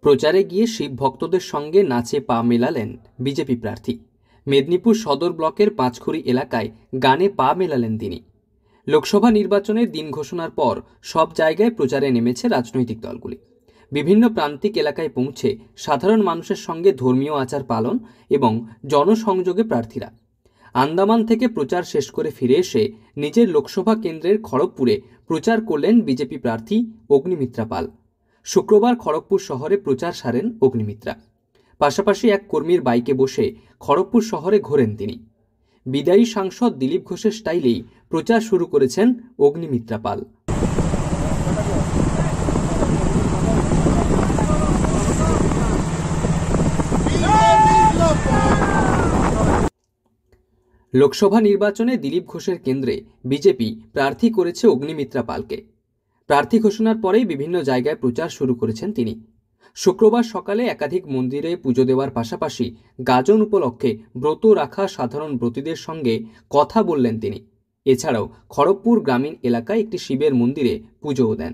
প্রচারে গিয়ে শিব ভক্তদের সঙ্গে নাচে পা মেলালেন বিজেপি প্রার্থী। মেদিনীপুর সদর ব্লকের পাঁচখুড়ি এলাকায় গানে পা মেলালেন তিনি। লোকসভা নির্বাচনের দিন ঘোষণার পর সব জায়গায় প্রচারে নেমেছে রাজনৈতিক দলগুলি। বিভিন্ন প্রান্তিক এলাকায় পৌঁছে সাধারণ মানুষের সঙ্গে ধর্মীয় আচার পালন এবং জনসংযোগে প্রার্থীরা। আন্দামান থেকে প্রচার শেষ করে ফিরে এসে নিজের লোকসভা কেন্দ্রের খড়গপুরে প্রচার করলেন বিজেপি প্রার্থী অগ্নিমিত্রা পাল। শুক্রবার খড়গপুর শহরে প্রচার সারেন অগ্নিমিত্রা। পাশাপাশি এক কর্মীর বাইকে বসে খড়গপুর শহরে ঘোরেন তিনি। বিদায়ী সাংসদ দিলীপ ঘোষের স্টাইলেই প্রচার শুরু করেছেন অগ্নিমিত্রা পাল। লোকসভা নির্বাচনে দিলীপ ঘোষের কেন্দ্রে বিজেপি প্রার্থী করেছে অগ্নিমিত্রা পালকে। প্রার্থী ঘোষণার পরেই বিভিন্ন জায়গায় প্রচার শুরু করেছেন তিনি। শুক্রবার সকালে একাধিক মন্দিরে পুজো দেওয়ার পাশাপাশি গাজন উপলক্ষে ব্রত রাখা সাধারণ ব্রতীদের সঙ্গে কথা বললেন তিনি। এছাড়াও খড়গপুর গ্রামীণ এলাকায় একটি শিবের মন্দিরে পুজোও দেন।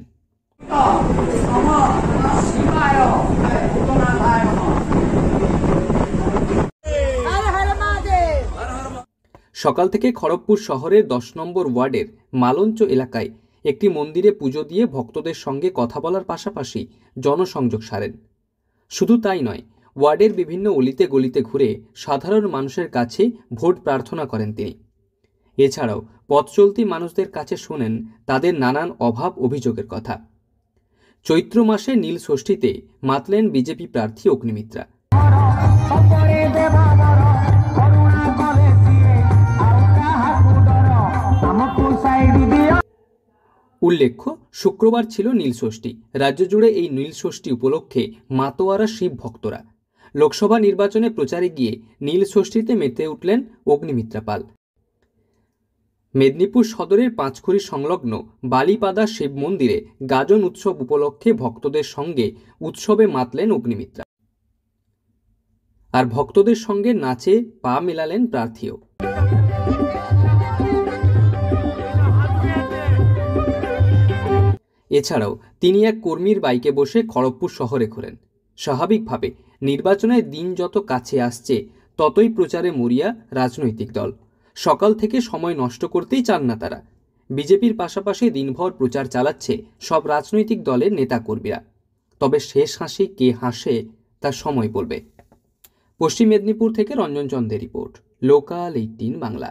সকাল থেকে খড়গপুর শহরের 10 নম্বর ওয়ার্ডের মালঞ্চ এলাকায় একটি মন্দিরে পুজো দিয়ে ভক্তদের সঙ্গে কথা বলার পাশাপাশি জনসংযোগ সারেন। শুধু তাই নয়, ওয়ার্ডের বিভিন্ন অলিতে গলিতে ঘুরে সাধারণ মানুষের কাছে ভোট প্রার্থনা করেন তিনি। এছাড়াও পথ চলতি মানুষদের কাছে শোনেন তাদের নানান অভাব অভিযোগের কথা। চৈত্র মাসে নীল ষষ্ঠীতে মাতলেন বিজেপি প্রার্থী অগ্নিমিত্রা। উল্লেখ্য, শুক্রবার ছিল নীলষষ্ঠী। রাজ্য জুড়ে এই নীলষষ্ঠী উপলক্ষে মাতোয়ারা শিব ভক্তরা। লোকসভা নির্বাচনে প্রচারে গিয়ে নীলষষ্ঠীতে মেতে উঠলেন অগ্নিমিত্রা পাল। মেদিনীপুর সদরের পাঁচখুড়ি সংলগ্ন বালিপাদা শিব মন্দিরে গাজন উৎসব উপলক্ষে ভক্তদের সঙ্গে উৎসবে মাতলেন অগ্নিমিত্রা। আর ভক্তদের সঙ্গে নাচে পা মেলালেন প্রার্থীও। এছাড়াও তিনি এক কর্মীর বাইকে বসে খড়গপুর শহরে ঘোরেন। স্বাভাবিকভাবে নির্বাচনের দিন যত কাছে আসছে ততই প্রচারে মরিয়া রাজনৈতিক দল। সকাল থেকে সময় নষ্ট করতেই চান না তারা। বিজেপির পাশাপাশি দিনভর প্রচার চালাচ্ছে সব রাজনৈতিক দলের নেতাকর্মীরা। তবে শেষ হাসি কে হাসে তা সময় বলবে। পশ্চিম মেদিনীপুর থেকে রঞ্জন চন্দ্রের রিপোর্ট, লোকাল 18 বাংলা।